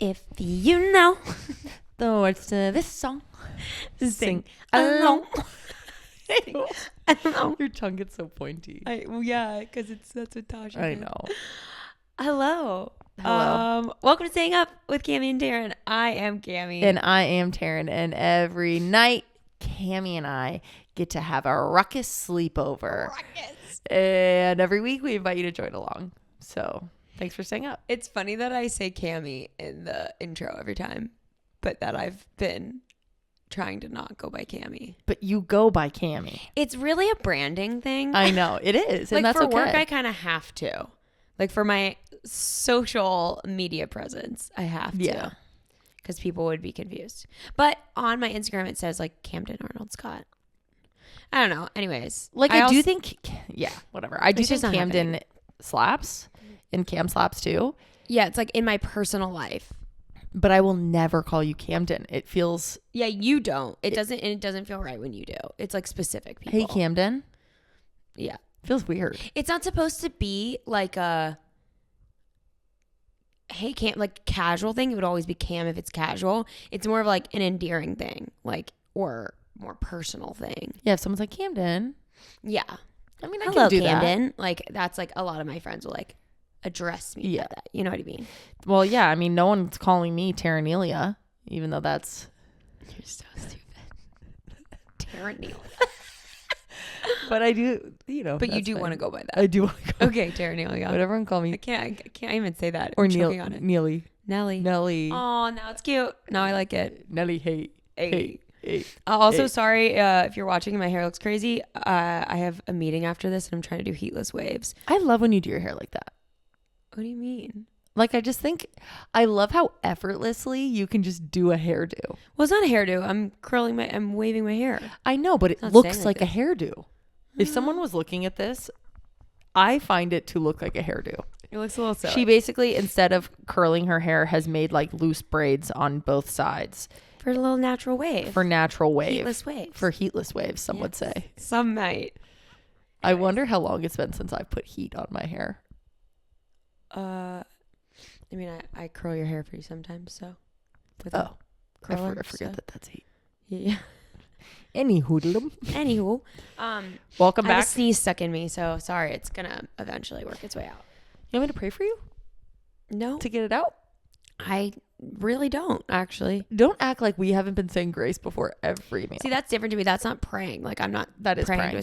If you know the words to this song, sing along. Your tongue gets so pointy. Yeah, because that's what Tasha I did. know. Hello. Hello. Welcome to Staying Up with Cammie and Taryn. I am Cammie. And I am Taryn. And every night, Cammie and I get to have a ruckus sleepover. And every week, we invite you to join along. So thanks for staying up. It's funny that I say Cammie in the intro every time, but that I've been trying to not go by Cammie. But you go by Cammie. It's really a branding thing. I know. It is. And like that's for okay. work, I kind of have to. Like for my social media presence, I have to. Yeah. Because people would be confused. But on my Instagram, it says like Camden Arnold Scott. I don't know. Anyways. Like I do think, yeah, whatever. I do It's think just not Camden happening. slaps and Cam slaps too. Yeah, it's like in my personal life. But I will never call you Camden. It feels. Yeah, you don't. It doesn't feel right when you do. It's like specific people. Hey, Camden. Yeah. Feels weird. It's not supposed to be like a hey Cam, like casual thing. It would always be Cam if it's casual. It's more of like an endearing thing, like, or more personal thing. Yeah, if someone's like Camden. Yeah. I mean, I Hello, can do Camden. that. Like that's like a lot of my friends will like address me Yeah. like that. You know what I mean? Well, yeah. I mean, no one's calling me Taranelia, even though that's. You're so stupid. Taryn. But I do, you know. But you do want to go by that. I do want to go. Okay, Taryn. Would everyone call me? I can't even say that. Or I'm choking on it. Neely. Nelly. Nelly. Oh, now it's cute. Now I like it. Nelly, hey. Also, sorry if you're watching and my hair looks crazy. I have a meeting after this and I'm trying to do heatless waves. I love when you do your hair like that. What do you mean? Like, I just think, I love how effortlessly you can just do a hairdo. Well, it's not a hairdo. I'm waving my hair. I know, but it not looks staying like like a hairdo. If someone was looking at this, I find it to look like a hairdo. It looks a little silly. She basically, instead of curling her hair, has made like loose braids on both sides. For a little natural wave. For natural wave. Heatless waves. For heatless waves, some would say. Some might. I wonder how long it's been since I've put heat on my hair. I mean, I curl your hair for you sometimes, so. I Curler, forget that that's heat. Yeah. Any hoodlum. Anywho, Welcome I back. have a sneeze stuck in me, so sorry. It's gonna eventually work its way out. You want me to pray for you No, to get it out? I really don't actually. Don't act like we haven't been saying grace before every meal. See, that's different to me. That's not praying. Like I'm not. That is praying.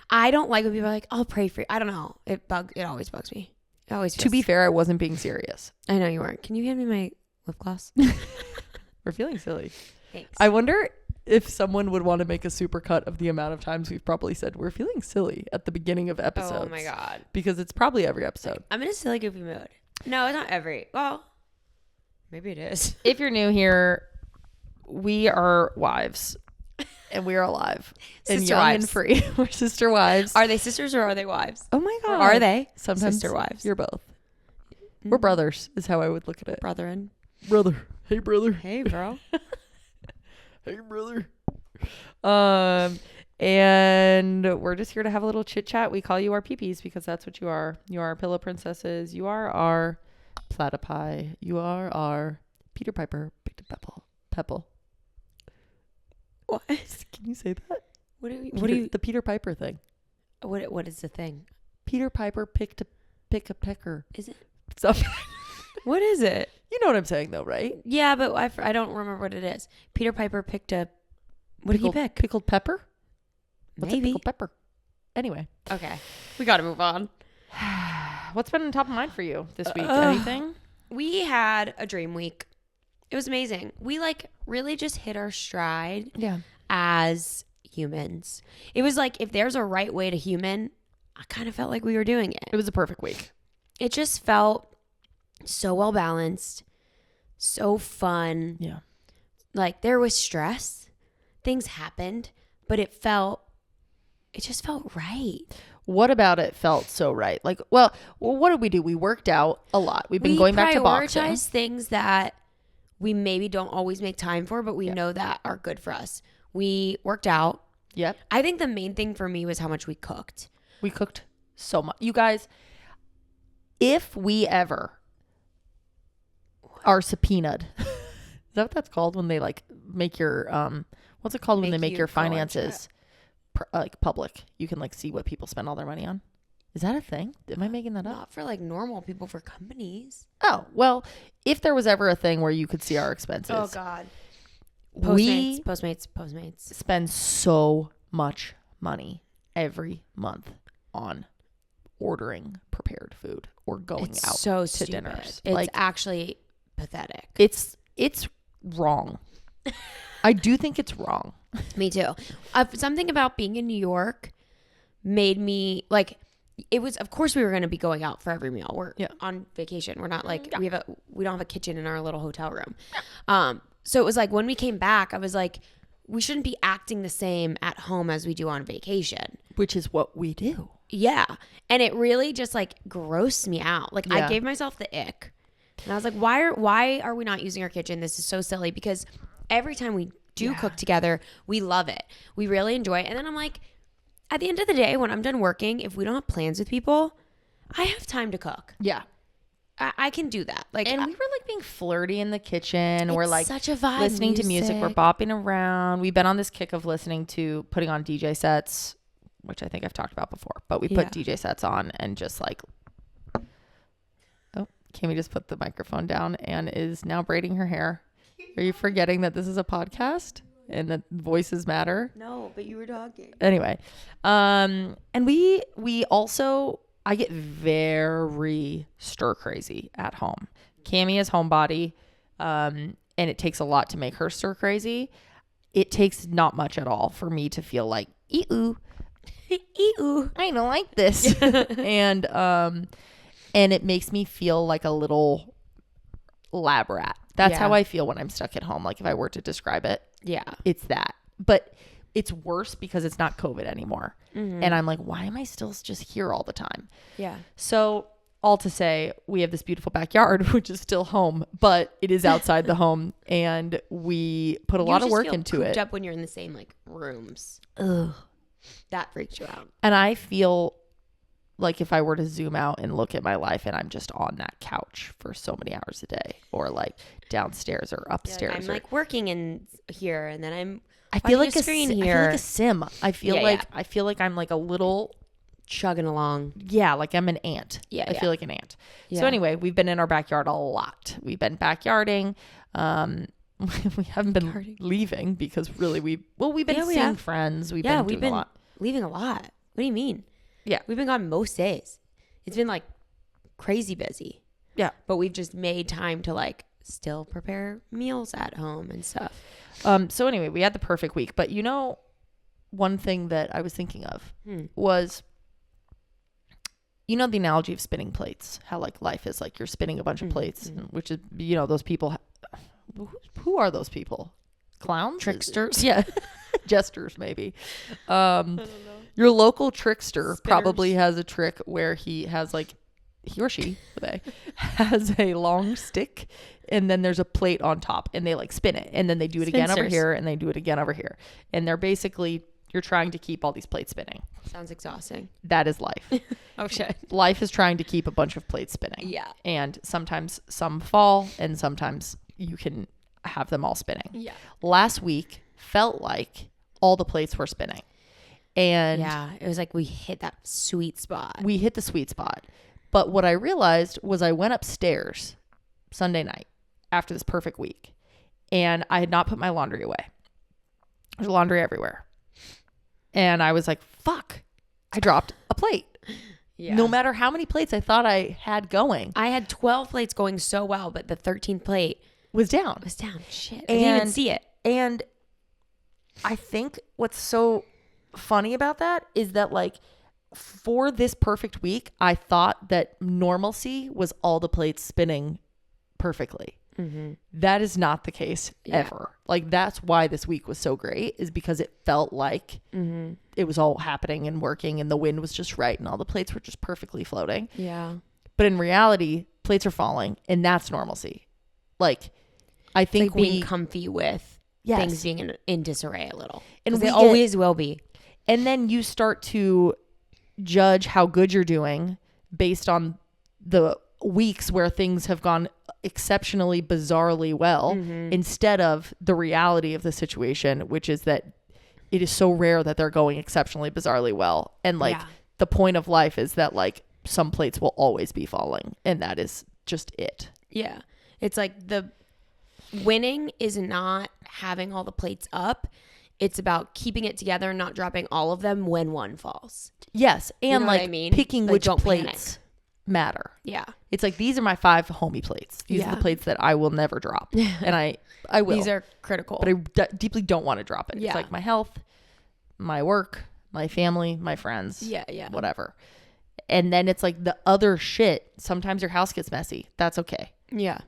I don't like when people are like, "I'll pray for you." I don't know. It always bugs me. It always. To be fair, I wasn't being serious. I know you weren't. Can you hand me my lip gloss? We're feeling silly. Thanks. I wonder if someone would want to make a supercut of the amount of times we've probably said we're feeling silly at the beginning of episodes. Oh my god. Because it's probably every episode. I'm in a silly goofy mood. No, it's not every. Well, maybe it is. If you're new here, we are wives. And we are alive. And Sister young wives. and free. We're sister wives. Are they sisters or are they wives? Oh my Or god. are they Sometimes sister wives? You're both. We're brothers is how I would look at it. Brethren. Brother. Hey brother. Hey, bro. Hey brother. And we're just here to have a little chit chat. We call you our peepees because that's what you are. You are our pillow princesses. You are our platypi. You are our Peter Piper picked a pebble. What? Can you say that? What do Peter, you? the Peter Piper thing? What is the thing? Peter Piper picked a pecker. Is it? Something. What is it? You know what I'm saying though, right? Yeah, but I don't remember what it is. Peter Piper picked a. What did he pick? Pickled pepper. What's a Maybe. pickled pepper? Anyway, Okay, we got to move on. what's been on top of mind for you this week? Anything? We had a dream week. It was amazing. We like really just hit our stride Yeah. as humans. It was like if there's a right way to human, I kind of felt like we were doing it. It was a perfect week. It just felt so well balanced, so fun. Yeah. Like there was stress, things happened, but it just felt right. What about it felt so right? Like, well, what did we do? We worked out a lot. We've been going back to boxing. We prioritize things that we maybe don't always make time for, but we know that are good for us. We worked out. Yep. I think the main thing for me was how much we cooked. We cooked so much. You guys, if we ever are subpoenaed. Is that what that's called when they like make your what's it called when they make your finances like public? You can like see what people spend all their money on. Is that a thing? Am I making that up? Not for like normal people, for companies. Oh, well, if there was ever a thing where you could see our expenses. Oh God. Postmates. Spend so much money every month on ordering prepared food or going out so to stupid. dinners. It's like actually pathetic. it's wrong. I do think it's wrong. Me too. Something about being in New York made me like, it was, of course we were going to be going out for every meal. We're on vacation. We're not like, we don't have a kitchen in our little hotel room. So it was like, when we came back, I was like, we shouldn't be acting the same at home as we do on vacation. Which is what we do. Yeah. And it really just like grossed me out. Like I gave myself the ick. And I was like, why are we not using our kitchen? This is so silly, because every time we do cook together, we love it. We really enjoy it. And then I'm like, at the end of the day, when I'm done working, if we don't have plans with people, I have time to cook. Yeah. I can do that. Like, and we were like being flirty in the kitchen. We're like such a vibe. Listening to music. We're bopping around. We've been on this kick of putting on DJ sets, which I think I've talked about before. But we put DJ sets on and just like, oh, Cammie just put the microphone down and is now braiding her hair. Are you forgetting that this is a podcast and that voices matter? No, but you were talking. Anyway, and we also, I get very stir crazy at home. Cammie is homebody, and it takes a lot to make her stir crazy. It takes not much at all for me to feel like, ew, I don't like this. and it makes me feel like a little lab rat. That's how I feel when I'm stuck at home. Like if I were to describe it, it's that. But it's worse because it's not COVID anymore. Mm-hmm. And I'm like, why am I still just here all the time? Yeah. So all to say, we have this beautiful backyard, which is still home, but it is outside the home. And we put a lot of work into it. Up when you're in the same like rooms. Ugh. That freaks you out. And I feel like if I were to zoom out and look at my life and I'm just on that couch for so many hours a day, or like downstairs or upstairs. I'm like working in here, and then I feel like a screen here. I feel like a sim. I feel like I'm like a little chugging along. Yeah, like I'm an ant. I feel like an ant. Yeah. So anyway, we've been in our backyard a lot. We've been backyarding. We haven't been leaving because really we've been seeing friends. We've been doing a lot. Leaving a lot. What do you mean? Yeah. We've been gone most days. It's been like crazy busy. Yeah. But we've just made time to like still prepare meals at home and stuff. So anyway, we had the perfect week. But you know, one thing that I was thinking of was, you know, the analogy of spinning plates, how like life is like you're spinning a bunch of plates, which is, you know, those people, who are those people? Clowns? Tricksters? Yeah. Jesters, maybe. I don't know. Your local trickster probably has a trick where he or she has a long stick, and then there's a plate on top, and they like spin it, and then they do it again over here, and they do it again over here. And they're basically, you're trying to keep all these plates spinning. Sounds exhausting. That is life. Oh shit. Life is trying to keep a bunch of plates spinning. Yeah. And sometimes some fall, and sometimes you can have them all spinning. Yeah. Last week felt like all the plates were spinning. And yeah, it was like we hit that sweet spot. We hit the sweet spot. But what I realized was I went upstairs Sunday night after this perfect week, and I had not put my laundry away. There's laundry everywhere. And I was like, fuck, I dropped a plate. Yeah. No matter how many plates I thought I had going. I had 12 plates going so well, but the 13th plate was down. Shit. I didn't even see it. And I think what's so funny about that is that like for this perfect week, I thought that normalcy was all the plates spinning perfectly. Mm-hmm. That is not the case ever. Like that's why this week was so great, is because it felt like it was all happening and working, and the wind was just right, and all the plates were just perfectly floating. Yeah. But in reality, plates are falling, and that's normalcy. Like I think like being comfy with things being in disarray a little, and they always will be. And then you start to judge how good you're doing based on the weeks where things have gone exceptionally bizarrely well instead of the reality of the situation, which is that it is so rare that they're going exceptionally bizarrely well. And like the point of life is that like some plates will always be falling, and that is just it. Yeah. It's like the winning is not having all the plates up. It's about keeping it together and not dropping all of them when one falls. Yes. And you know like what I mean? picking like, which plates matter. Yeah. It's like, these are my 5 homie plates. These are the plates that I will never drop. And I will. These are critical. But I deeply don't want to drop it. Yeah. It's like my health, my work, my family, my friends. Yeah, yeah. Whatever. And then it's like the other shit. Sometimes your house gets messy. That's okay. Yeah.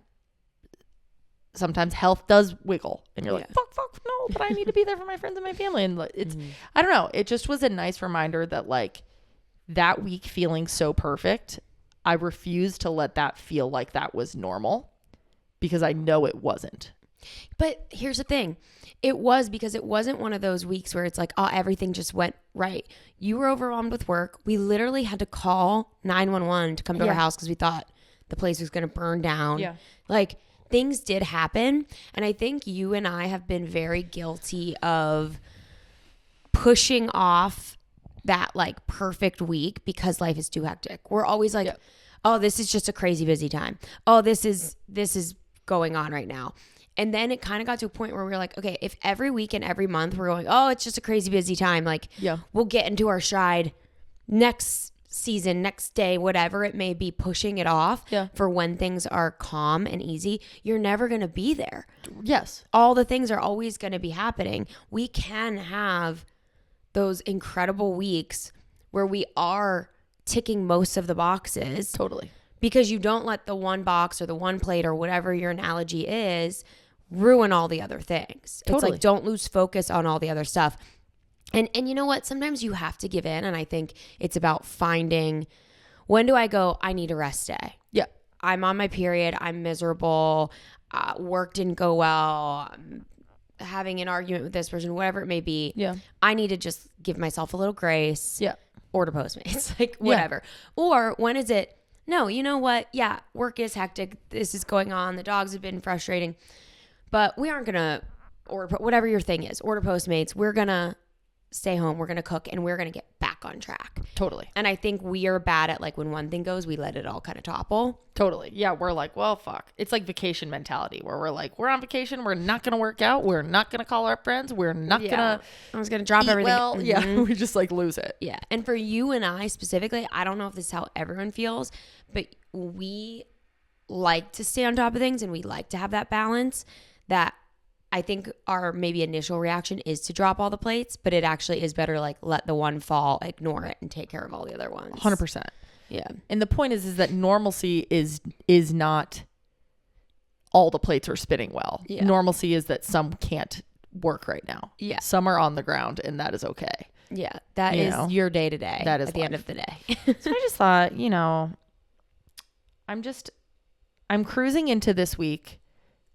Sometimes health does wiggle. And you're like, fuck, no. But I need to be there for my friends and my family. And it's, I don't know. It just was a nice reminder that like that week feeling so perfect, I refused to let that feel like that was normal because I know it wasn't. But here's the thing. It was, because it wasn't one of those weeks where it's like, oh, everything just went right. You were overwhelmed with work. We literally had to call 911 to come to our house because we thought the place was going to burn down. Yeah. Like, things did happen. And I think you and I have been very guilty of pushing off that like perfect week because life is too hectic. We're always like, oh, this is just a crazy busy time. Oh, this is going on right now. And then it kind of got to a point where we were like, okay, if every week and every month we're going, oh, it's just a crazy busy time. Like, we'll get into our stride next season, next day, whatever it may be, pushing it off for when things are calm and easy. You're never going to be there. Yes. All the things are always going to be happening. We can have those incredible weeks where we are ticking most of the boxes. Totally. Because you don't let the one box or the one plate or whatever your analogy is ruin all the other things. Totally. It's like, don't lose focus on all the other stuff. And you know what? Sometimes you have to give in. And I think it's about finding, when do I go, I need a rest day. Yeah. I'm on my period. I'm miserable. Work didn't go well. I'm having an argument with this person, whatever it may be. Yeah. I need to just give myself a little grace. Yeah. Order Postmates. Like, whatever. Yeah. Or when is it, no, you know what? Yeah, work is hectic. This is going on. The dogs have been frustrating. But we aren't going to order, whatever your thing is, order Postmates. We're going to stay home. We're going to cook, and we're going to get back on track. Totally. And I think we are bad at, like, when one thing goes, we let it all kind of topple. Totally. Yeah, we're like, well, fuck. It's like vacation mentality where we're like, we're on vacation. We're not going to work out. We're not going to call our friends. We're not going to. I was going to drop everything. Well, yeah, we just like lose it. Yeah. And for you and I specifically, I don't know if this is how everyone feels, but we like to stay on top of things and we like to have that balance that I think our maybe initial reaction is to drop all the plates, but it actually is better like let the one fall, ignore it, and take care of all the other ones. 100%. Yeah. And the point is that normalcy is not all the plates are spinning well. Yeah. Normalcy is that some can't work right now. Yeah. Some are on the ground, and that is okay. Yeah. That is your day to day. That is at the end of the day. So I just thought, I'm cruising into this week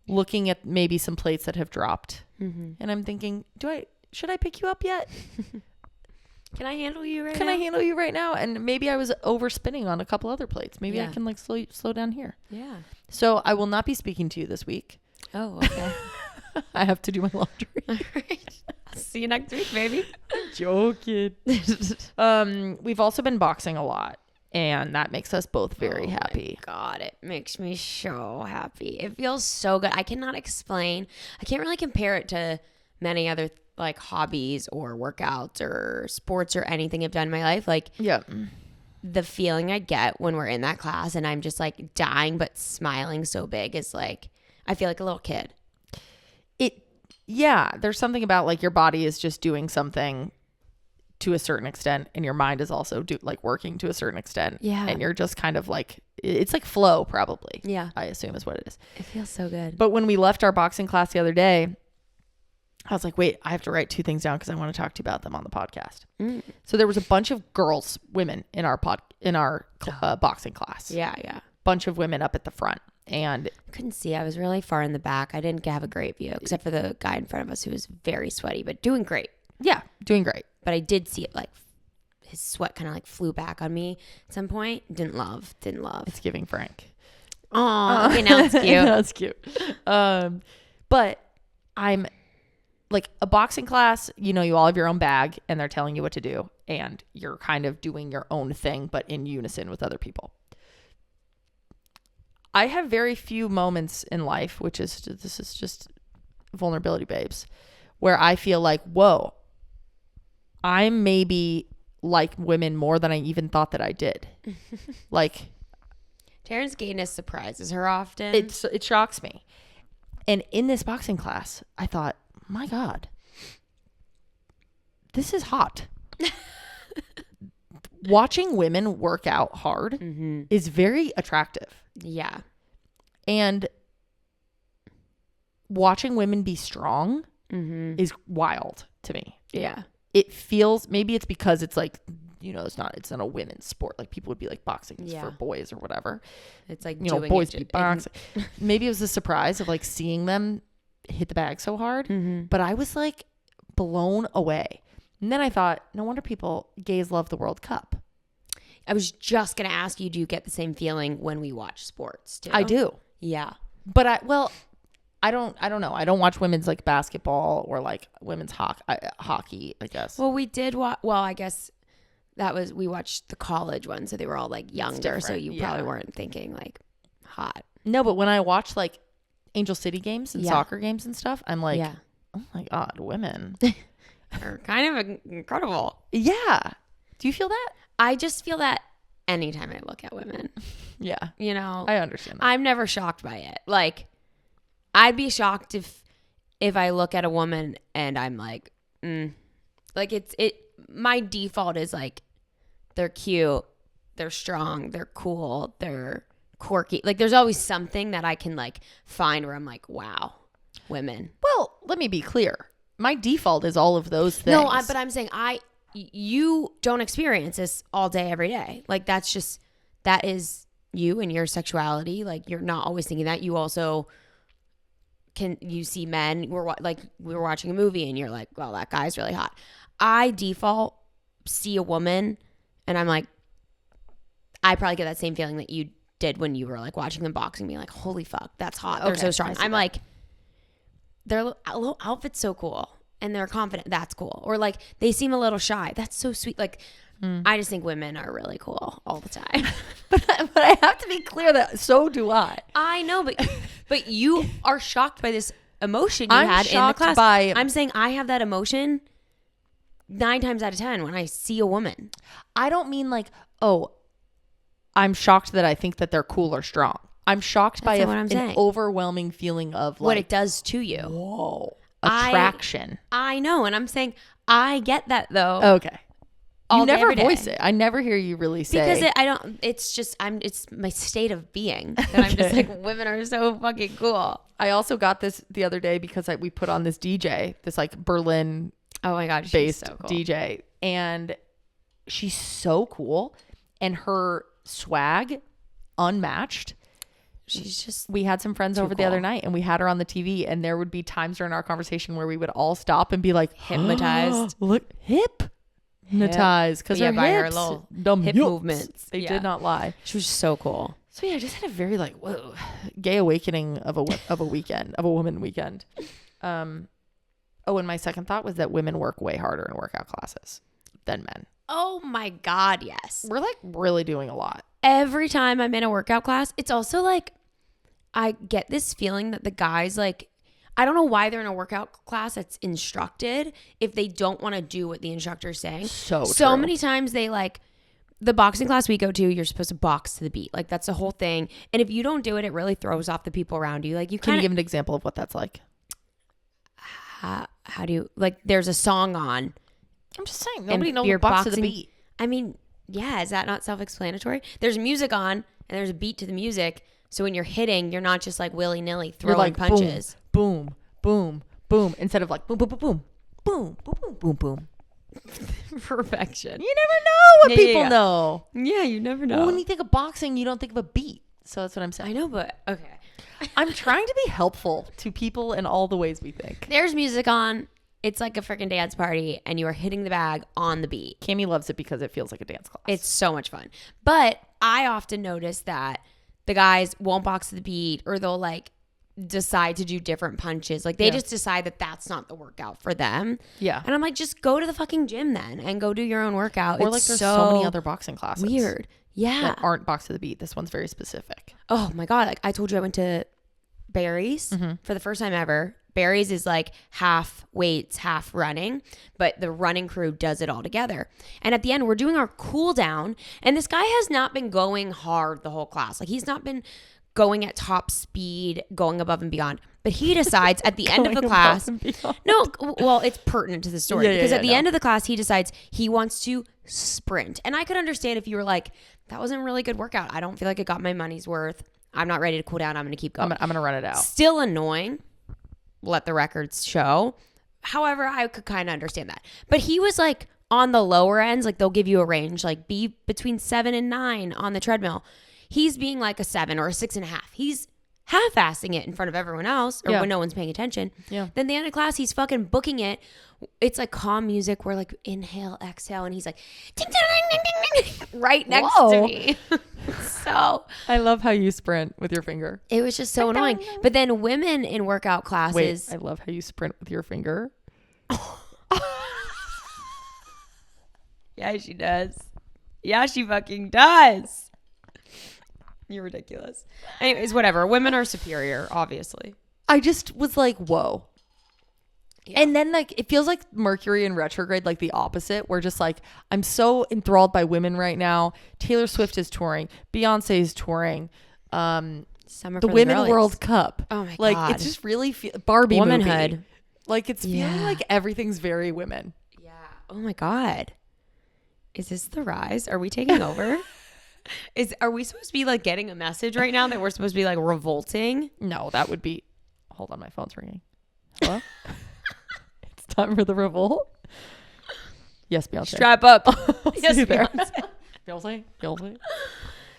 looking at maybe some plates that have dropped. Mm-hmm. And I'm thinking, should I pick you up yet? Can I handle you right now? Can I handle you right now? And maybe I was overspinning on a couple other plates. Maybe I can like slow down here. Yeah. So I will not be speaking to you this week. Oh, okay. I have to do my laundry. All right. I'll see you next week, baby. Joking. We've also been boxing a lot. And that makes us both very happy. Oh my God, it makes me so happy. It feels so good. I cannot explain. I can't really compare it to many other like hobbies or workouts or sports or anything I've done in my life. Like, the feeling I get when we're in that class and I'm just like dying but smiling so big is like, I feel like a little kid. There's something about like your body is just doing something to a certain extent, and your mind is also working to a certain extent. Yeah. And you're just kind of like, it's like flow probably. Yeah. I assume is what it is. It feels so good. But when we left our boxing class the other day, I was like, wait, I have to write 2 things down because I want to talk to you about them on the podcast. Mm. So there was a bunch of women in our boxing class. Yeah. Yeah. Bunch of women up at the front. And I couldn't see. I was really far in the back. I didn't have a great view except for the guy in front of us who was very sweaty, but doing great. Yeah. Doing great. But I did see it, like, his sweat kind of, like, flew back on me at some point. Didn't love. It's giving Frank. Oh, okay, now it's cute. Now it's cute. But I'm like a boxing class, you all have your own bag and they're telling you what to do and you're kind of doing your own thing, but in unison with other people. I have very few moments in life, this is just vulnerability, babes, where I feel like, whoa, I'm maybe like women more than I even thought that I did. Like, Taryn's gayness surprises her often. It shocks me. And in this boxing class, I thought, my God, this is hot. Watching women work out hard is very attractive. Yeah. And watching women be strong is wild to me. Yeah. It feels, maybe it's because it's like, it's not a women's sport. Like people would be like boxing is for boys or whatever. It's like, boys be boxing. Maybe it was a surprise of like seeing them hit the bag so hard, but I was like blown away. And then I thought, no wonder gays love the World Cup. I was just going to ask you, do you get the same feeling when we watch sports too? I do. Yeah. But I don't know. I don't watch women's like basketball or like women's hockey, I guess. Well, we did I guess we watched the college one. So they were all like younger. So you probably weren't thinking like hot. No, but when I watch like Angel City games and soccer games and stuff, I'm like, oh my God, women are kind of incredible. Yeah. Do you feel that? I just feel that anytime I look at women. Yeah. I understand that. I'm never shocked by it. Like, I'd be shocked if I look at a woman and I'm like, like my default is like, they're cute, they're strong, they're cool, they're quirky. Like there's always something that I can like find where I'm like, wow, women. Well, let me be clear. My default is all of those things. No, but I'm saying you don't experience this all day, every day. Like that is you and your sexuality. Like you're not always thinking that. You also you see men, we were watching a movie and you're like, well, that guy's really hot. I default see a woman and I'm like, I probably get that same feeling that you did when you were like watching them boxing, being like, holy fuck, that's hot. They're so strong. I'm like, their little outfit's so cool and they're confident. That's cool. Or like they seem a little shy. That's so sweet. Like I just think women are really cool all the time. but I have to be clear that so do I. I know, but you are shocked by this emotion you had in the class. I'm saying I have that emotion 9 times out of 10 when I see a woman. I don't mean like, oh, I'm shocked that I think that they're cool or strong. I'm shocked by an overwhelming feeling of like what it does to you. Whoa. Attraction. I know. And I'm saying I get that though. Okay. You never voice it. I never hear you really say. Because it's my state of being. That I'm just like, women are so fucking cool. I also got this the other day because we put on this DJ, this like Berlin oh my God, based so cool. DJ. And she's so cool. And her swag, unmatched. We had some friends over the other night and we had her on the TV and there would be times during our conversation where we would all stop and be like hypnotized. Look, hypnotized because her little hip movements. They did not lie. She was so cool. So yeah, I just had a very like whoa, gay awakening of a weekend, of a woman weekend. And my second thought was that women work way harder in workout classes than men. Oh my God, yes. We're like really doing a lot. Every time I'm in a workout class, it's also like I get this feeling that the guys like, I don't know why they're in a workout class that's instructed if they don't want to do what the instructor's saying. So many times they like, the boxing class we go to, you're supposed to box to the beat. Like that's the whole thing. And if you don't do it, it really throws off the people around you. Like Can you give an example of what that's like? How do you, like there's a song on. I'm just saying, nobody knows what box to the beat. I mean, yeah, is that not self-explanatory? There's music on and there's a beat to the music. So when you're hitting, you're not just like willy-nilly throwing like punches. Boom, boom, boom. Instead of like boom, boom, boom, boom, boom, boom, boom, boom, boom. Perfection. You never know what people know. Yeah, you never know. Well, when you think of boxing, you don't think of a beat. So that's what I'm saying. I know, but okay. I'm trying to be helpful to people in all the ways we think. There's music on. It's like a freaking dance party and you are hitting the bag on the beat. Cammie loves it because it feels like a dance class. It's so much fun. But I often notice that the guys won't box to the beat, or they'll like decide to do different punches. Like they just decide that that's not the workout for them. Yeah. And I'm like, just go to the fucking gym then and go do your own workout. Or like there's so many other boxing classes. Weird. Yeah. That aren't box to the beat. This one's very specific. Oh my God. Like I told you, I went to Barry's for the first time ever. Barry's is like half weights, half running, but the running crew does it all together. And at the end, we're doing our cool down, and this guy has not been going hard the whole class. Like he's not been going at top speed, going above and beyond. But he decides at the end of the class, no, well, it's pertinent to the story because at the end of the class, he decides he wants to sprint. And I could understand if you were like, that wasn't a really good workout. I don't feel like it got my money's worth. I'm not ready to cool down. I'm going to keep going. I'm going to run it out. Still annoying. Let the records show. However, I could kind of understand that. But he was like on the lower ends, like they'll give you a range, like be between 7 and 9 on the treadmill. He's being like a 7 or a 6.5. He's half-assing it in front of everyone else, or when no one's paying attention. Yeah. Then the end of class, he's fucking booking it. It's like calm music where like inhale, exhale, and he's like ding, ding, ding, ding, ding, right next to me. So I love how you sprint with your finger. It was just so annoying. But then women in workout classes. Wait, I love how you sprint with your finger. Yeah, she does. Yeah, she fucking does. You're ridiculous. Anyways, whatever. Women are superior, obviously. I just was like, whoa. Yeah. And then like it feels like Mercury in retrograde, like the opposite. We're just like, I'm so enthralled by women right now. Taylor Swift is touring. Beyonce is touring. Summer the Women girlies. World Cup. Oh my like, God. It's just really Barbie womanhood. Movie. Like it's feeling like everything's very women. Yeah. Oh my God. Is this the rise? Are we taking over? Are we supposed to be like getting a message right now that we're supposed to be like revolting? No, that would be. Hold on, my phone's ringing. Hello? It's time for the revolt. Yes, Beyonce. Strap up. Yes, Beyonce. Beyonce.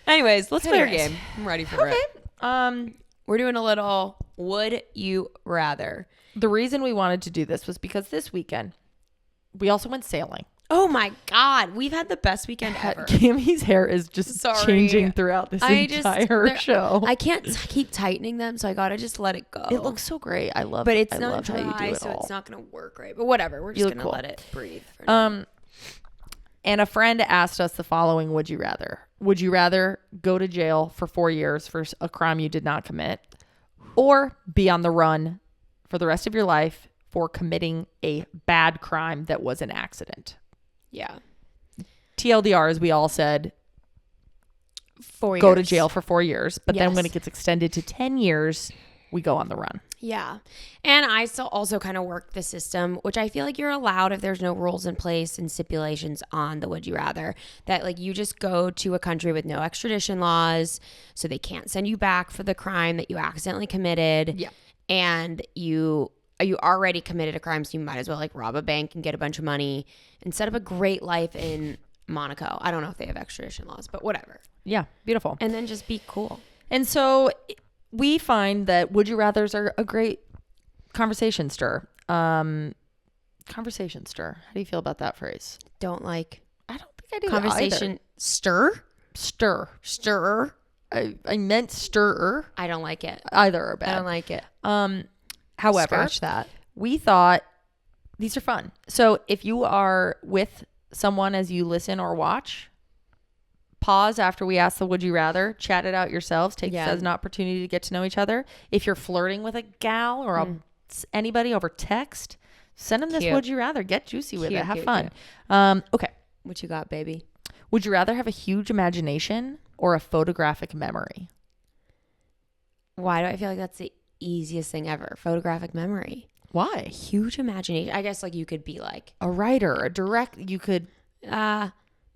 Anyways, let's play our game. I'm ready for it. We're doing a little Would You Rather. The reason we wanted to do this was because this weekend we also went sailing. Oh my God. We've had the best weekend ever. Cammie's hair is just changing throughout this entire show. I can't keep tightening them, so I gotta just let it go. It looks so great. I love it. But it's I not love dry, how you do it so all. it's not gonna work right. But whatever. We're just gonna let it breathe for now. And a friend asked us the following would you rather. Would you rather go to jail for 4 years for a crime you did not commit, or be on the run for the rest of your life for committing a bad crime that was an accident? Yeah. TLDR, as we all said, 4 years. Go to jail for 4 years. But then when it gets extended to 10 years, we go on the run. Yeah. And I still also kind of work the system, which I feel like you're allowed if there's no rules in place and stipulations on the would you rather, that like you just go to a country with no extradition laws, so they can't send you back for the crime that you accidentally committed. Yeah. And you already committed a crime, so you might as well like rob a bank and get a bunch of money and set up a great life in Monaco. I don't know if they have extradition laws, but whatever. Yeah, beautiful. And then just be cool. And so we find that would you rathers are a great conversation stir. Conversation stir. How do you feel about that phrase? I don't think I do. Conversation either. Stir. I meant stirrer. I don't like it. Either are bad. I don't like it. However, scratch that. We thought these are fun. So if you are with someone as you listen or watch, pause after we ask the would you rather, chat it out yourselves, take this as an opportunity to get to know each other. If you're flirting with a gal or anybody over text, send them this would you rather. Get juicy with it. Have fun. Okay. What you got, baby? Would you rather have a huge imagination or a photographic memory? Why do I feel like that's the easiest thing ever? Photographic memory. Why? Huge imagination. I guess like you could be like a writer, a direct. You could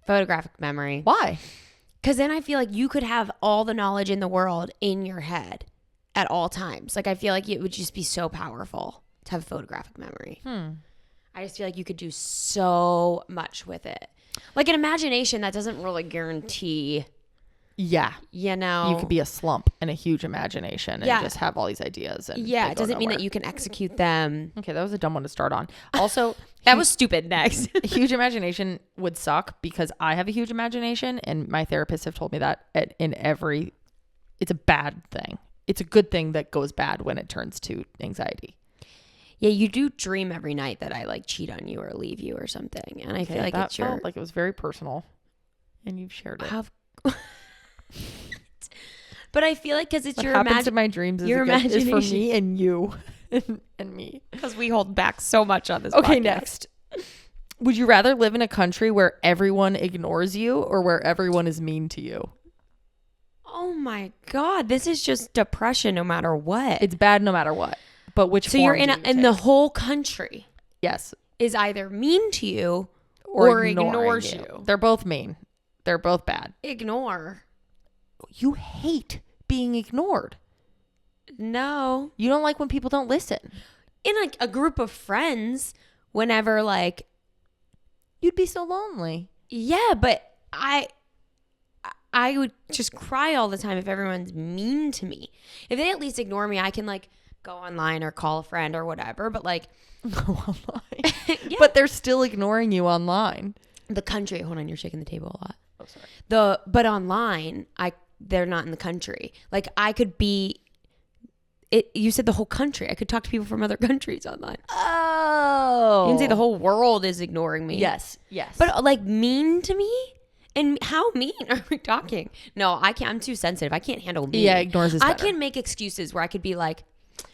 photographic memory. Why? Because then I feel like you could have all the knowledge in the world in your head at all times. Like I feel like it would just be so powerful to have photographic memory. I just feel like you could do so much with it. Like an imagination that doesn't really guarantee. Yeah. You know. You could be a slump and a huge imagination and just have all these ideas. And it doesn't mean that you can execute them. Okay, that was a dumb one to start on. Also, that was stupid. Next. A huge imagination would suck because I have a huge imagination and my therapists have told me that in every it's a bad thing. It's a good thing that goes bad when it turns to anxiety. Yeah, you do dream every night that I like cheat on you or leave you or something, and I feel like that felt like it was very personal, and you've shared it. But I feel like because it's what your happens in my dreams is for me and you and me, because we hold back so much on this. Okay, podcast. Next. Would you rather live in a country where everyone ignores you or where everyone is mean to you? Oh my God, this is just depression no matter what. It's bad no matter what. But which so form you're in the whole country. Yes. Is either mean to you or ignores you. They're both mean. They're both bad. Ignore. You hate being ignored. No. You don't like when people don't listen. In like a group of friends, whenever like you'd be so lonely. Yeah, but I would just cry all the time if everyone's mean to me. If they at least ignore me, I can like go online or call a friend or whatever, but like go online. Yeah. But they're still ignoring you online. The country, hold on, you're shaking the table a lot. Oh, sorry. But online, they're not in the country. Like I could be you said the whole country. I could talk to people from other countries online. Oh. You can say the whole world is ignoring me. Yes. But like mean to me? And how mean are we talking? No, I can't. I'm too sensitive. I can't handle mean. Yeah, ignores is better. I can make excuses where I could be like,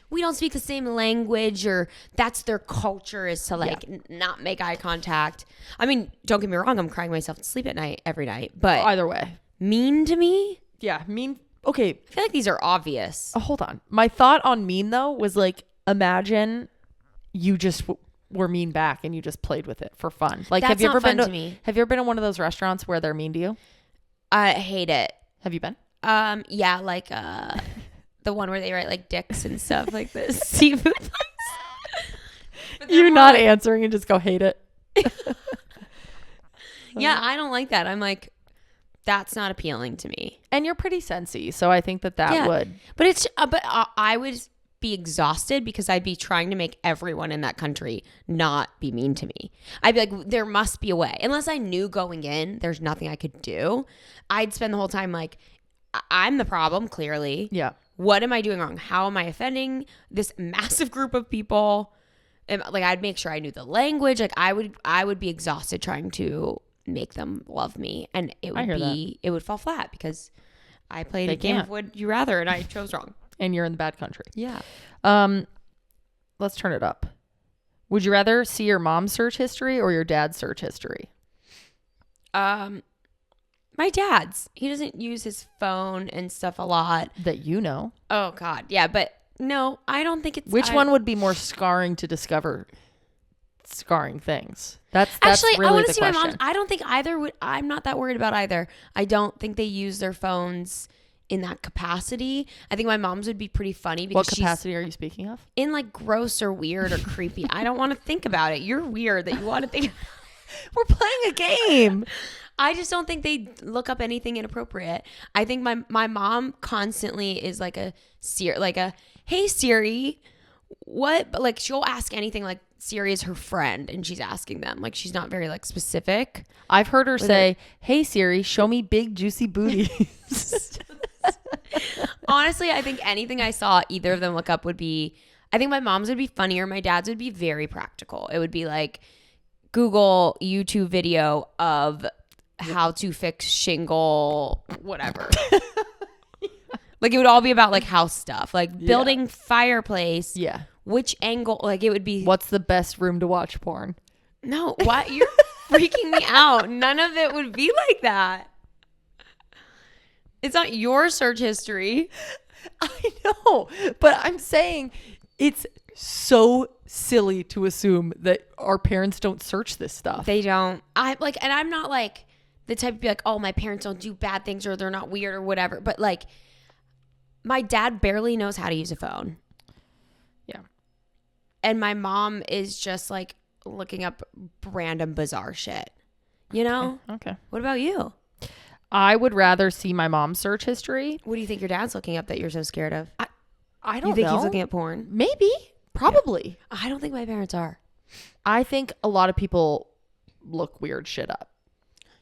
we don't speak the same language, or that's their culture is to like not make eye contact. I mean, don't get me wrong. I'm crying myself to sleep at night every night. But either way. Mean to me? Yeah, mean. Okay. I feel like these are obvious. Oh, hold on. My thought on mean though was like, imagine you just were mean back and you just played with it for fun. Like, that's have you ever been to me? Have you ever been in one of those restaurants where they're mean to you? I hate it. Have you been? Yeah, like the one where they write like dicks and stuff like this seafood place. You're not answering and just go hate it. Yeah, I don't like that. I'm like, that's not appealing to me. And you're pretty sensy, so I think that would. But it's I would be exhausted because I'd be trying to make everyone in that country not be mean to me. I'd be like, there must be a way. Unless I knew going in, there's nothing I could do. I'd spend the whole time like, I'm the problem, clearly. Yeah. What am I doing wrong? How am I offending this massive group of people? And like, I'd make sure I knew the language. Like, I would be exhausted trying to make them love me, and it would fall flat because I played a game of Would You Rather and I chose wrong. And you're in the bad country. Yeah. Let's turn it up. Would you rather see your mom's search history or your dad's search history? My dad's. He doesn't use his phone and stuff a lot. That you know. Oh God. Yeah, but no, I don't think it's. Which one would be more scarring to discover? Scarring things. That's actually really I want the to see my question. mom. I don't think either would. I'm not that worried about either. I don't think they use their phones in that capacity. I think my mom's would be pretty funny because what capacity are you speaking of? In like gross or weird or creepy. I don't want to think about it. You're weird that you want to think. We're playing a game. I just don't think they look up anything inappropriate. I think my mom constantly is like a hey Siri, what? But like she'll ask anything. Like Siri is her friend and she's asking them. Like she's not very like specific. I've heard her say, "Hey Siri, show me big juicy booties." Honestly, I think anything I saw either of them look up would be. I think my mom's would be funnier. My dad's would be very practical. It would be like Google YouTube video of how to fix shingle, whatever. Like it would all be about like house stuff, like building fireplace. Yeah. Which angle? Like it would be. What's the best room to watch porn? No, what? You're freaking me out. None of it would be like that. It's not your search history. I know, but I'm saying it's so silly to assume that our parents don't search this stuff. They don't. And I'm not like the type to be like, oh, my parents don't do bad things or they're not weird or whatever. But like, my dad barely knows how to use a phone. Yeah. And my mom is just like looking up random bizarre shit. You know? Okay. What about you? I would rather see my mom's search history. What do you think your dad's looking up that you're so scared of? I don't know. You think he's looking at porn? Maybe. Probably. Yeah. I don't think my parents are. I think a lot of people look weird shit up.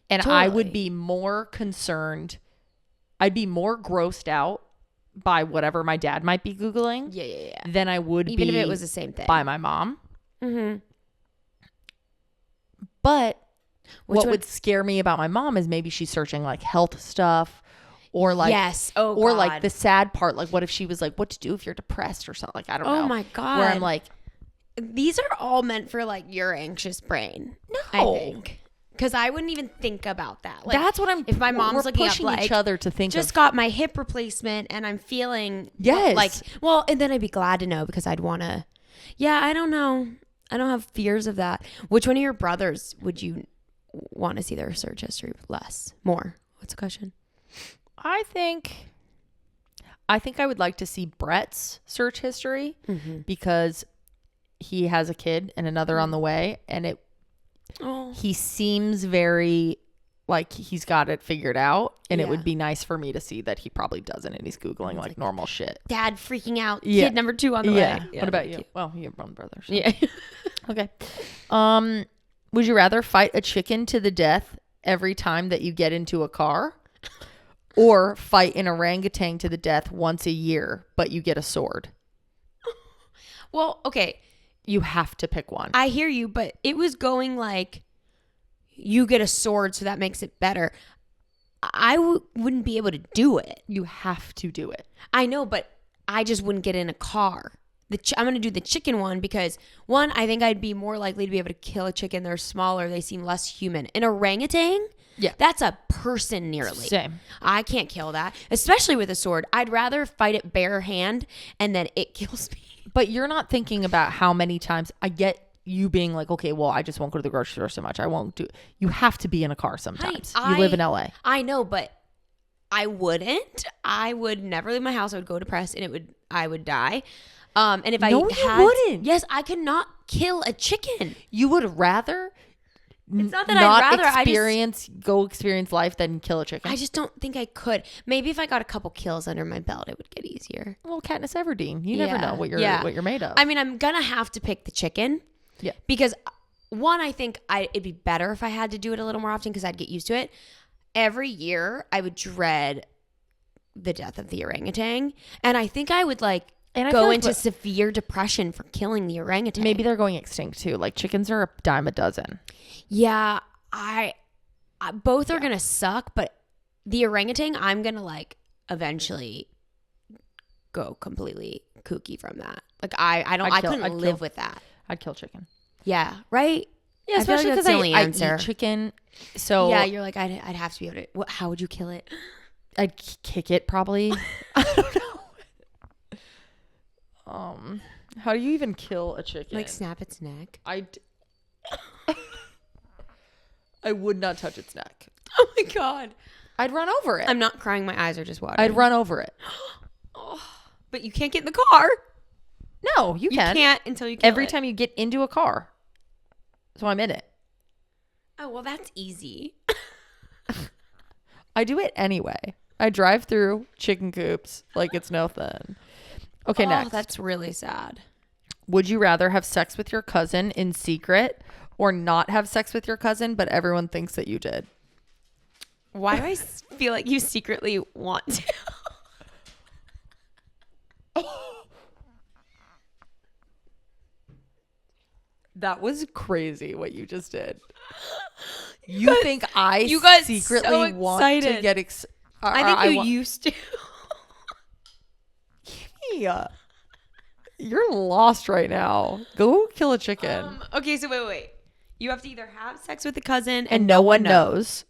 And totally. I would be more concerned. I'd be more grossed out by whatever my dad might be Googling. Yeah. Than I would even be if it was the same thing by my mom. Mm-hmm. But what would scare me about my mom is maybe she's searching like health stuff or like, yes. Oh, or God. like the sad part. Like what if she was like, what to do if you're depressed or something? Like, I don't know. Oh my God. Where I'm like, these are all meant for like your anxious brain. No. I think. Because I wouldn't even think about that. Like, that's what I'm. If my mom's we're looking pushing up like each other to think. Just of, got my hip replacement and I'm feeling yes. like and then I'd be glad to know because I'd want to. Yeah, I don't know. I don't have fears of that. Which one of your brothers would you want to see their search history more? What's the question? I think I would like to see Brett's search history because he has a kid and another on the way, and he seems very like he's got it figured out, and it would be nice for me to see that he probably doesn't, and he's Googling like normal shit. Dad freaking out. Kid number 2 on the way. Yeah. What about you? Well, you have one brother. So. Yeah. Okay. Would you rather fight a chicken to the death every time that you get into a car, or fight an orangutan to the death once a year, but you get a sword? Well, okay. You have to pick one. I hear you, but it was going like you get a sword, so that makes it better. I wouldn't be able to do it. You have to do it. I know, but I just wouldn't get in a car. I'm going to do the chicken one because, one, I think I'd be more likely to be able to kill a chicken. They're smaller. They seem less human. An orangutan? Yeah. That's a person nearly. Same. I can't kill that, especially with a sword. I'd rather fight it bare hand and then it kills me. But you're not thinking about how many times. I get you being like, okay, well, I just won't go to the grocery store so much. I won't do. You have to be in a car sometimes. You live in LA. I know, but I wouldn't. I would never leave my house. I would go depressed and I would die. And if you wouldn't. Yes, I could not kill a chicken. You would rather. It's not that I'd rather go experience life than kill a chicken. I just don't think I could. Maybe if I got a couple kills under my belt, it would get easier. Well, Katniss Everdeen, you never know what you're made of. I mean, I'm gonna have to pick the chicken. Yeah. Because one, I think it'd be better if I had to do it a little more often because I'd get used to it. Every year, I would dread the death of the orangutan, and I think I would go into severe depression for killing the orangutan. Maybe they're going extinct too. Like chickens are a dime a dozen. Yeah, I both are gonna suck, but the orangutan, I'm gonna eventually go completely kooky from that. Like I couldn't live with that. I'd kill chicken. Yeah, right. Yeah, especially because I eat chicken. So yeah, you're like I'd have to be able to. How would you kill it? I'd kick it probably. I don't know. How do you even kill a chicken? Like snap its neck. I would not touch its neck. Oh my God. I'd run over it. I'm not crying. My eyes are just watering. I'd run over it. Oh, but you can't get in the car. No, you can. You can't until you kill Every time you get into a car. So I'm in it. Oh, well, that's easy. I do it anyway. I drive through chicken coops like it's nothing. Okay, next. That's really sad. Would you rather have sex with your cousin in secret or not have sex with your cousin, but everyone thinks that you did? Why do I feel like you secretly want to? That was crazy what you just did. You think I secretly so want to get excited? I think you used to. Yeah. You're lost right now. Go kill a chicken. Okay, so wait. You have to either have sex with a cousin and no one knows.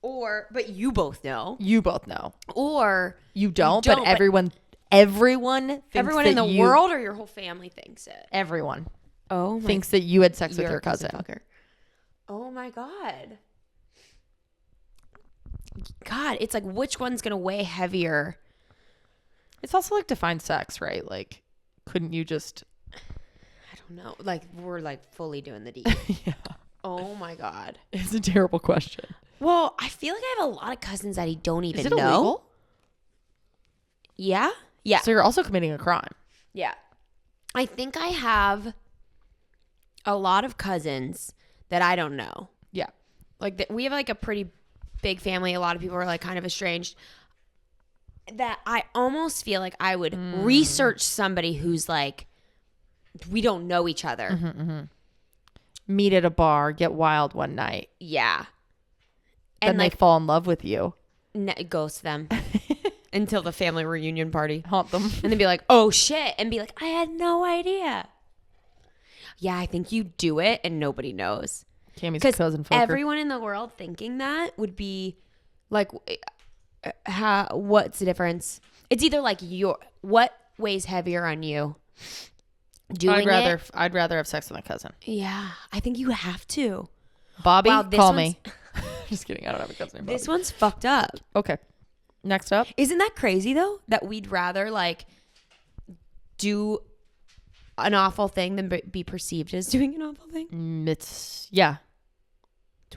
But you both know. You both know. Or you don't but everyone thinks everyone in the world or your whole family thinks it. Everyone. Oh, thinks that you had sex with your cousin. Oh my God. God, it's like which one's gonna weigh heavier? It's also like define sex, right? Like, couldn't you just? I don't know. Like we're fully doing the deed. Yeah. Oh my God. It's a terrible question. Well, I feel like I have a lot of cousins that I don't even know. Is it know. illegal? Yeah. Yeah. So you're also committing a crime. Yeah. I think I have a lot of cousins that I don't know. Yeah. We have a pretty big family. A lot of people are kind of estranged. that I almost feel like I would research somebody who's like, we don't know each other. Meet at a bar, get wild one night. Yeah. And then they fall in love with you. Ghost them until the family reunion party. Haunt them. And then be like, oh shit. And be like, I had no idea. Yeah, I think you do it and nobody knows. Cammie's cousin fucker. Everyone in the world thinking that would be like, what's the difference? It's either like what weighs heavier on you? I'd rather have sex with my cousin. Yeah, I think you have to. Bobby, call me. Just kidding. I don't have a cousin named Bobby. This one's fucked up. Okay. Next up. Isn't that crazy though? That we'd rather like do an awful thing than be perceived as doing an awful thing? It's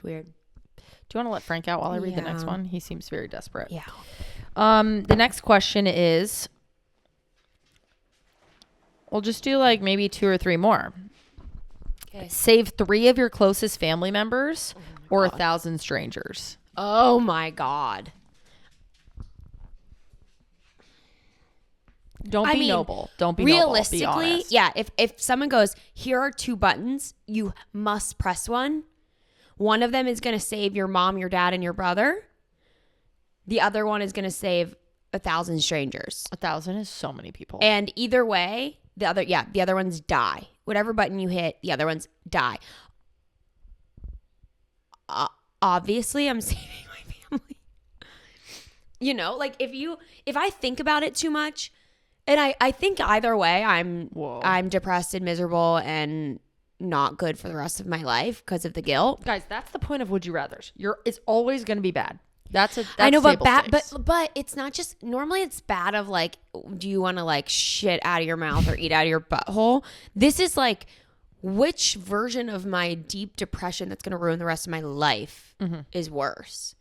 weird. Do you want to let Frank out while I read the next one? He seems very desperate. Yeah. The next question is, we'll just do like maybe 2 or 3 more. Okay. Save 3 of your closest family members or 1,000 strangers. Oh my God. Don't be noble. Don't be realistically, noble. Be honest. Yeah. If someone goes, here are 2 buttons, you must press one. One of them is going to save your mom, your dad, and your brother. The other one is going to save 1,000 strangers. 1,000 is so many people. And either way, the other ones die. Whatever button you hit, the other ones die. Obviously, I'm saving my family. You know, like if I think about it too much, and I think either way, I'm depressed and miserable and not good for the rest of my life because of the guilt. Guys, that's the point of Would You Rathers. It's always going to be bad. That's I know, but it's not just, normally it's bad of like, do you want to like shit out of your mouth or eat out of your butthole? This is like, which version of my deep depression that's going to ruin the rest of my life is worse?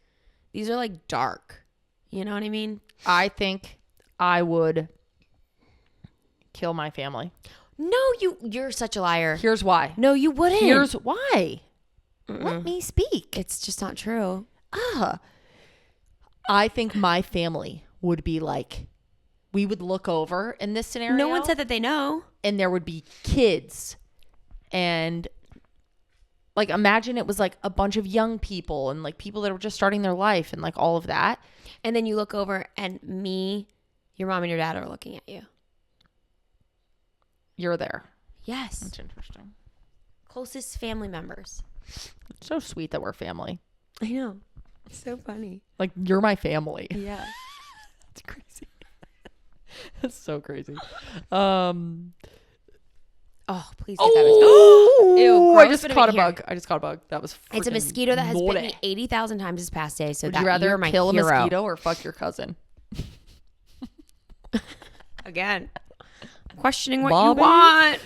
These are like dark. You know what I mean? I think I would kill my family. No, you're such a liar. Here's why. No, you wouldn't. Here's why. Let me speak. It's just not true. I think my family would be like, we would look over in this scenario. No one said that they know. And there would be kids. And like, imagine it was like a bunch of young people and like people that were just starting their life and like all of that. And then you look over and your mom and your dad are looking at you. You're there. Yes. That's interesting. Closest family members. It's so sweet that we're family. I know. It's so funny. Like, you're my family. Yeah. That's crazy. That's so crazy. Oh, please get that. Ew, I just caught a bug. That was It's a mosquito that has bit me 80,000 times this past day. So would you rather kill a mosquito or fuck your cousin? Again. Questioning what you want.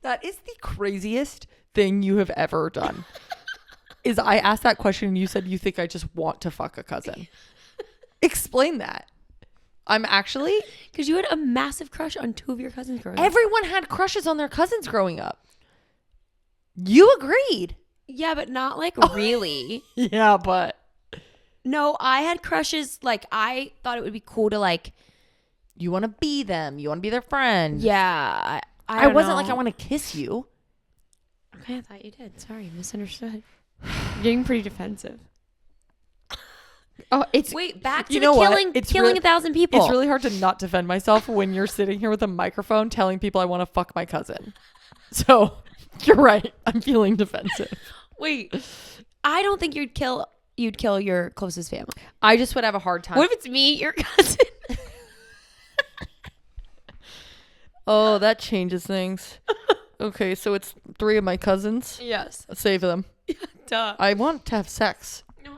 That is the craziest thing you have ever done. Is I asked that question and you said you think I just want to fuck a cousin. Explain that. I'm actually... Because you had a massive crush on 2 of your cousins growing up. Everyone had crushes on their cousins growing up. You agreed. Yeah, but not like really. Yeah, but... No, I had crushes. Like, I thought it would be cool to like... You want to be them. You want to be their friend. Yeah. I wasn't like, I want to kiss you. Okay, I thought you did. Sorry, misunderstood. You're getting pretty defensive. Oh, back to killing 1,000 people. It's really hard to not defend myself when you're sitting here with a microphone telling people I want to fuck my cousin. So you're right. I'm feeling defensive. Wait, I don't think you'd kill your closest family. I just would have a hard time. What if it's me, your cousin? Oh, that changes things. Okay, so it's 3 of my cousins. Yes. Save them. Yeah, duh. I want to have sex. No.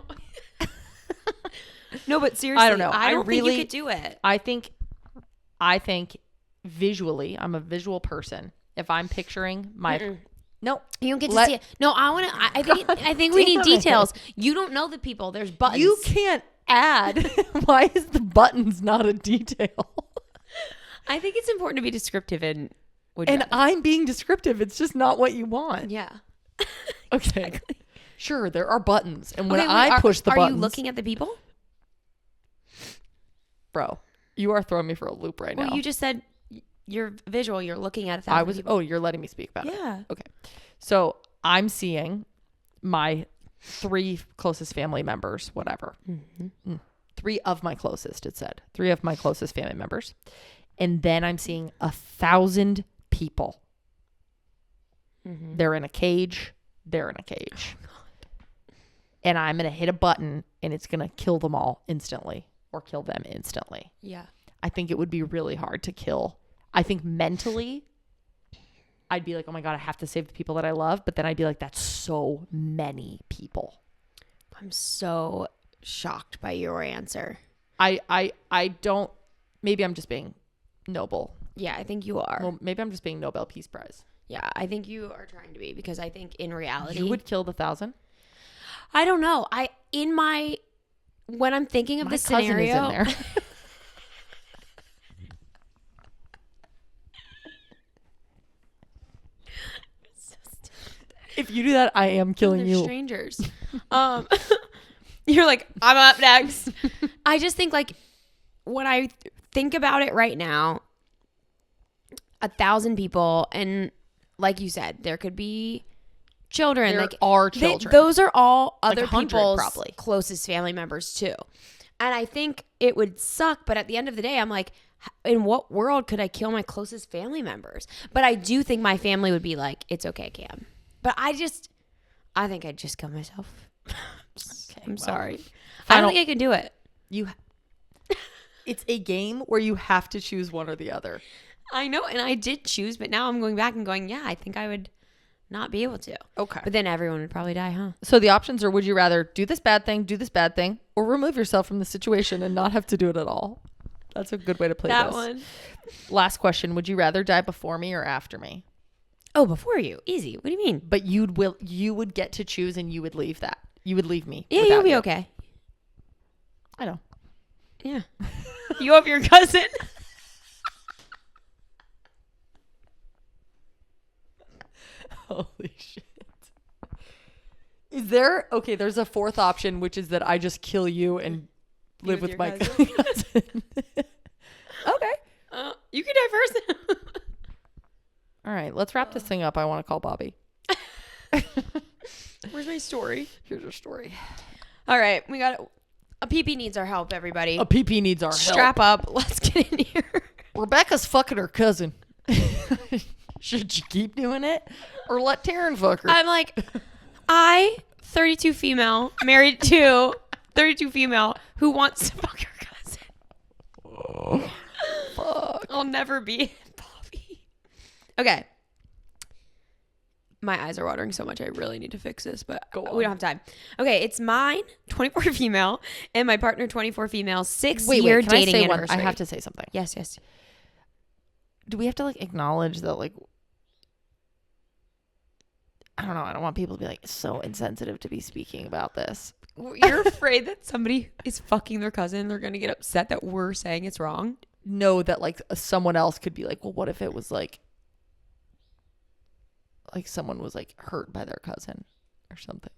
No, but seriously, I don't know. I don't think you could do it. I think visually, I'm a visual person. If I'm picturing my... No. You don't get to see it. No, I think we need details. You don't know the people. There's buttons. You can't add. Why is the buttons not a detail? I think it's important to be descriptive I'm being descriptive. It's just not what you want. Yeah. Okay. Exactly. Sure, there are buttons. And when I push the buttons... Are you looking at the people? Bro, you are throwing me for a loop right now. Well, you just said you're visual. You're looking at 1,000 people. Oh, you're letting me speak about it. Yeah. Okay. So I'm seeing my 3 closest family members, whatever. 3 of my closest, it said. 3 of my closest family members. And then I'm seeing 1,000 people. They're in a cage. They're in a cage. And I'm going to hit a button and it's going to kill them all instantly or kill them instantly. Yeah. I think it would be really hard to kill. I think mentally, I'd be like, oh my God, I have to save the people that I love. But then I'd be like, that's so many people. I'm so shocked by your answer. I don't, maybe I'm just being noble. Yeah, I think you are. Well, maybe I'm just being Nobel Peace Prize. Yeah, I think you are trying to be, because I think in reality, You would kill the 1,000? I don't know. When I'm thinking of My the scenario, cousin is in there. If you do that, I am killing they're you. strangers. You're like, I'm up next. I just think, like, when I think about it right now, 1,000 people, and like you said, there could be children. There like are children. Those are all other 100 people's probably. closest family members too. And I think it would suck, but at the end of the day, I'm like, in what world could I kill my closest family members? But I do think my family would be like, it's okay, Cam. But I think I'd just kill myself. Okay, I'm sorry. I I don't think I can do it. It's a game where you have to choose one or the other. I know, and I did choose, but now I'm going back and going, yeah, I think I would not be able to. Okay. But then everyone would probably die, huh? So the options are, would you rather do this bad thing, or remove yourself from the situation and not have to do it at all? That's a good way to play That this. one. Last question. Would you rather die before me or after me? Oh, before you. Easy. What do you mean? But you would get to choose and you would leave that. You would leave me. Yeah, without you'll be you. okay. I know. Yeah. You have your cousin. Holy shit. Is there... Okay, there's a 4th option, which is that I just kill you and live with my cousin. Okay. You can die first. All right, let's wrap this thing up. I want to call Bobby. Where's my story? Here's your story. All right. We got a PP needs our help, everybody. A PP needs our Strap up. Let's get in here. Rebecca's fucking her cousin. Should you keep doing it or let Taryn fuck her? I'm like, 32 female, married to 32 female who wants to fuck her cousin. Oh, fuck. I'll never be Bobby. Okay. My eyes are watering so much. I really need to fix this, but we don't have time. Okay, it's mine, 24 female, and my partner, 24 female, 6-year dating anniversary. I have to say something. Yes, yes. Do we have to like acknowledge that like, I don't know. I don't want people to be like so insensitive to be speaking about this. You're afraid that somebody is fucking their cousin. They're going to get upset that we're saying it's wrong. No, that like someone else could be like, well, what if it was like someone was like hurt by their cousin or something.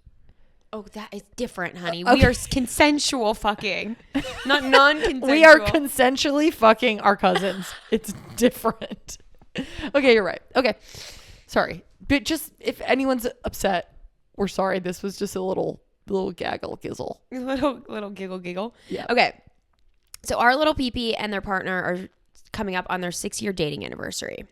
Oh, that is different, honey. Okay. We are consensual fucking, not non-consensual. We are consensually fucking our cousins. It's different. Okay, you're right. Okay. Sorry. But just if anyone's upset, we're sorry. This was just a little gaggle gizzle. Little giggle. Yeah. Okay. So our little PP and their partner are coming up on their 6-year dating anniversary.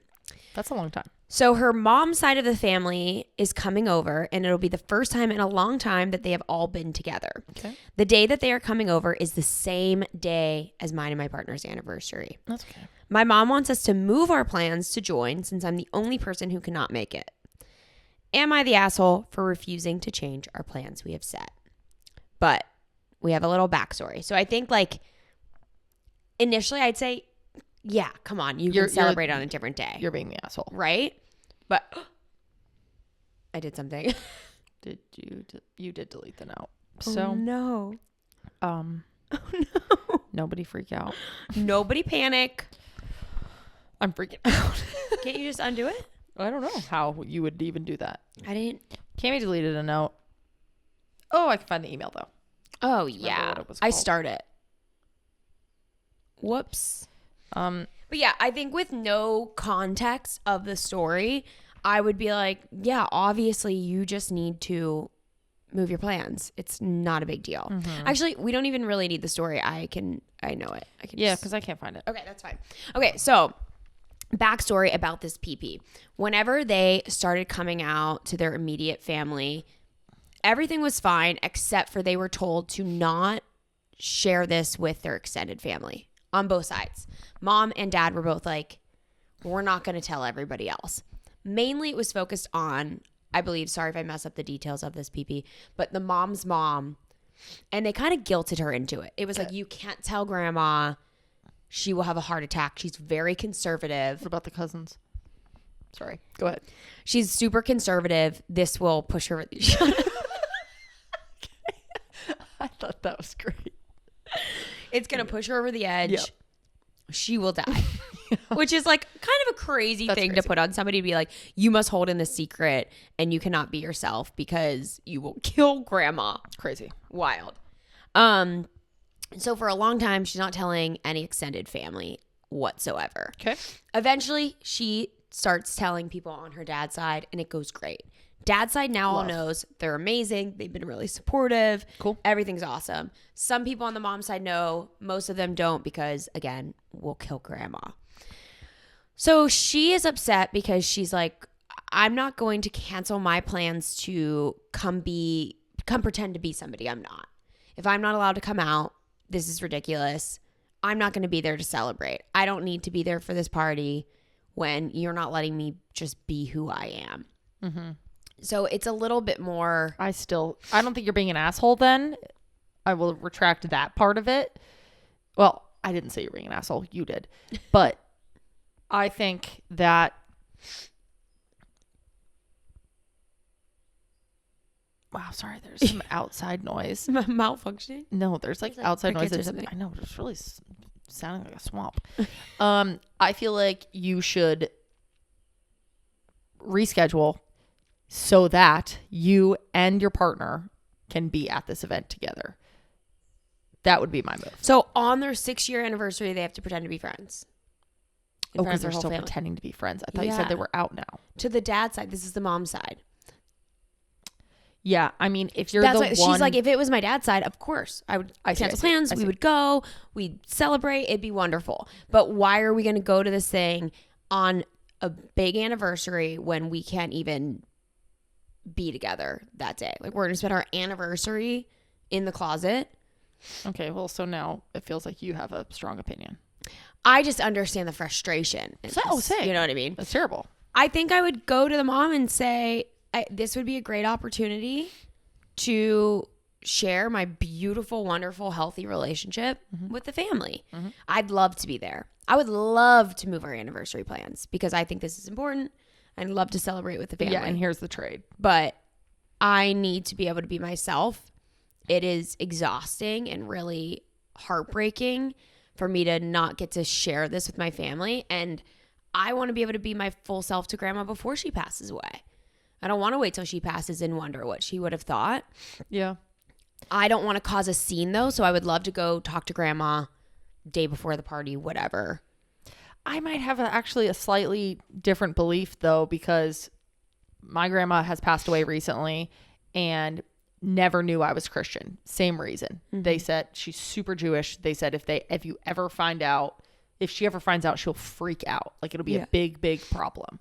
That's a long time. So her mom's side of the family is coming over, and it'll be the first time in a long time that they have all been together. Okay. The day that they are coming over is the same day as mine and my partner's anniversary. That's okay. My mom wants us to move our plans to join since I'm the only person who cannot make it. Am I the asshole for refusing to change our plans we have set? But we have a little backstory. So I think like initially I'd say, yeah, come on. You can celebrate on a different day. You're being the asshole. Right? But I did something. Did you did delete the note. Oh, So no. Oh no. Nobody freak out. Nobody panic. I'm freaking out. Can't you just undo it? I don't know how you would even do that. I didn't. Cammie deleted a note. Oh, I can find the email though. Oh, Remember yeah. what it was I called. start it. Whoops. But yeah, I think with no context of the story, I would be like, yeah, obviously you just need to move your plans. It's not a big deal. Actually, we don't even really need the story. I know it. Yeah, because I can't find it. Okay, that's fine. Okay, so backstory about this PP. Whenever they started coming out to their immediate family, everything was fine except for they were told to not share this with their extended family on both sides. Mom and dad were both like, we're not going to tell everybody else. Mainly it was focused on, I believe, sorry if I mess up the details of this PP, but the mom's mom, and they kind of guilted her into it. It was like, you can't tell grandma, she will have a heart attack. She's very conservative. What about the cousins? Sorry, go ahead. She's super conservative. This will push her. I thought that was great. It's going to push her over the edge. Yep. She will die. Which is like kind of a crazy thing to put on somebody to be like, you must hold in the secret and you cannot be yourself because you will kill grandma. Crazy. Wild. So for a long time, she's not telling any extended family whatsoever. Okay. Eventually, she starts telling people on her dad's side and it goes great. Dad's side now all knows. They're amazing. They've been really supportive. Cool. Everything's awesome. Some people on the mom's side know. Most of them don't because, again, we'll kill grandma. So she is upset because she's like, I'm not going to cancel my plans to come pretend to be somebody I'm not. If I'm not allowed to come out, this is ridiculous. I'm not going to be there to celebrate. I don't need to be there for this party when you're not letting me just be who I am. Mm-hmm. So it's a little bit more. I don't think you're being an asshole then. I will retract that part of it. Well, I didn't say you're being an asshole. You did. But I think that. Wow, sorry. There's some outside noise. Malfunctioning? No, there's like outside noise. I know, it's really sounding like a swamp. I feel like you should reschedule so that you and your partner can be at this event together. That would be my move. So on their 6-year anniversary, they have to pretend to be friends. Because they're still pretending to be friends. I thought you said they were out now. To the dad's side, this is the mom's side. Yeah, I mean, if you're she's like, if it was my dad's side, of course, I would cancel plans. We would go, we'd celebrate. It'd be wonderful. But why are we going to go to this thing on a big anniversary when we can't even be together that day? Like, we're going to spend our anniversary in the closet. Okay, well, so now it feels like you have a strong opinion. I just understand the frustration. Say. You know what I mean? That's terrible. I think I would go to the mom and say, this would be a great opportunity to share my beautiful, wonderful, healthy relationship with the family. Mm-hmm. I'd love to be there. I would love to move our anniversary plans because I think this is important. I'd love to celebrate with the family. Yeah, and here's the trade. But I need to be able to be myself. It is exhausting and really heartbreaking for me to not get to share this with my family. And I want to be able to be my full self to grandma before she passes away. I don't want to wait till she passes and wonder what she would have thought. Yeah. I don't want to cause a scene though, so I would love to go talk to grandma day before the party, whatever. I might have actually a slightly different belief though, because my grandma has passed away recently and never knew I was Christian. Same reason. Mm-hmm. They said she's super Jewish. They said if she ever finds out, she'll freak out. Like it'll be a big, big problem.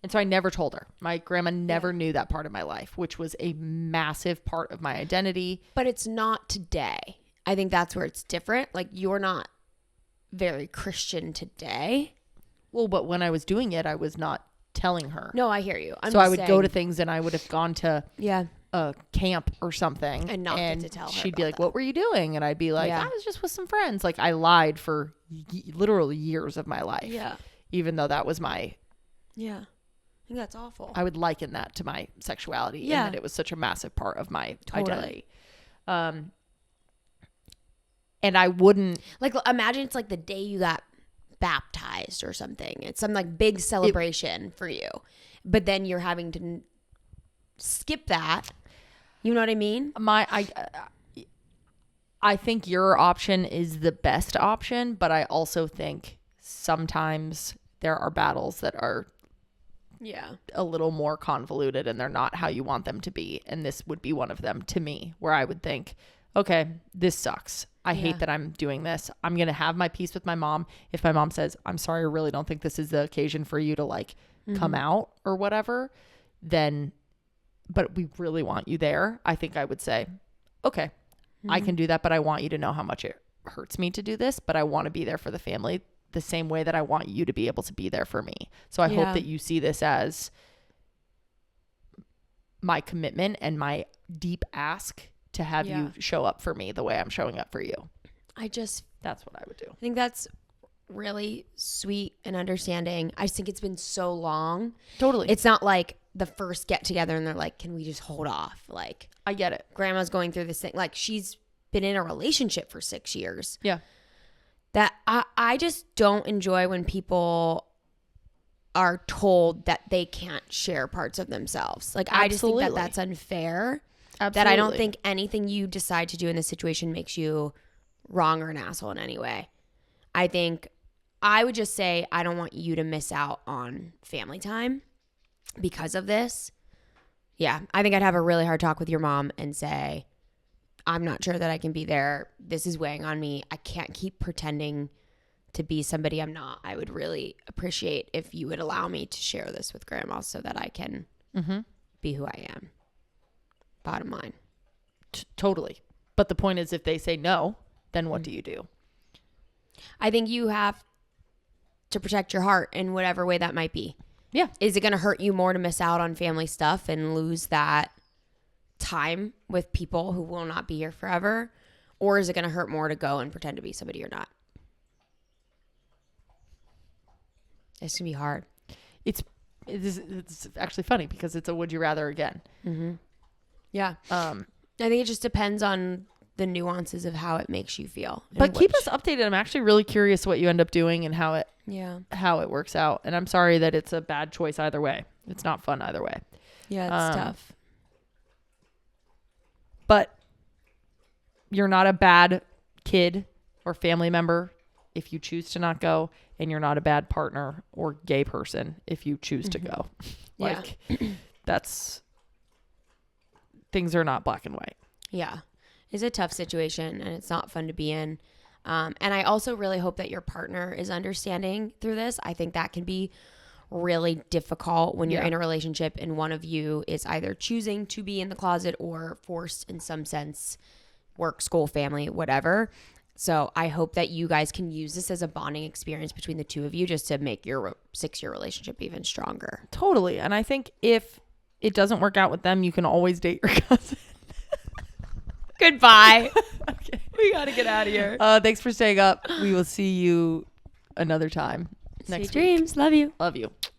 And so I never told her. My grandma never knew that part of my life, which was a massive part of my identity. But it's not today. I think that's where it's different. Like, you're not very Christian today. Well, but when I was doing it, I was not telling her. No, I hear you. So I would go to things and I would have gone to a camp or something. And not get to tell her. She'd be like, what were you doing? And I'd be like, I was just with some friends. Like, I lied for literally years of my life. Yeah. Even though that was my... Yeah. I think that's awful. I would liken that to my sexuality and that it was such a massive part of my identity. And I wouldn't... Like, imagine it's like the day you got baptized or something. It's some like big celebration for you. But then you're having to skip that. You know what I mean? I think your option is the best option, but I also think sometimes there are battles that are a little more convoluted and they're not how you want them to be. And this would be one of them to me, where I would think, okay, this sucks. I hate that I'm doing this. I'm going to have my peace with my mom. If my mom says, I'm sorry, I really don't think this is the occasion for you to like come out or whatever, then, but we really want you there. I think I would say, okay, I can do that, but I want you to know how much it hurts me to do this, but I want to be there for the family the same way that I want you to be able to be there for me. So I hope that you see this as my commitment and my deep ask to have you show up for me the way I'm showing up for you. That's what I would do. I think that's really sweet and understanding. I just think it's been so long. Totally. It's not like the first get together and they're like, can we just hold off? Like, I get it. Grandma's going through this thing. Like, she's been in a relationship for 6 years. Yeah. That I just don't enjoy when people are told that they can't share parts of themselves. Like, I just think that that's unfair. Absolutely. That I don't think anything you decide to do in this situation makes you wrong or an asshole in any way. I think I would just say I don't want you to miss out on family time because of this. Yeah, I think I'd have a really hard talk with your mom and say, I'm not sure that I can be there. This is weighing on me. I can't keep pretending to be somebody I'm not. I would really appreciate if you would allow me to share this with Grandma so that I can be who I am. Bottom line. Totally. But the point is, if they say no, then what do you do? I think you have to protect your heart in whatever way that might be. Yeah. Is it going to hurt you more to miss out on family stuff and lose that time with people who will not be here forever? Or is it going to hurt more to go and pretend to be somebody you're not? It's going to be hard. It's actually funny because it's a would you rather again. Mm-hmm. Yeah. I think it just depends on the nuances of how it makes you feel. But keep us updated. I'm actually really curious what you end up doing and how it works out. And I'm sorry that it's a bad choice either way. It's not fun either way. Yeah, it's tough. But you're not a bad kid or family member if you choose to not go, and you're not a bad partner or gay person if you choose to go. Like, things are not black and white. Yeah. It's a tough situation and it's not fun to be in. And I also really hope that your partner is understanding through this. I think that can be really difficult when you're in a relationship and one of you is either choosing to be in the closet or forced in some sense, work, school, family, whatever. So I hope that you guys can use this as a bonding experience between the two of you just to make your 6-year relationship even stronger. Totally. And I think if it doesn't work out with them, you can always date your cousin. Goodbye. Okay. We got to get out of here. Thanks for staying up. We will see you another time. Next week. Dreams. Love you. Love you.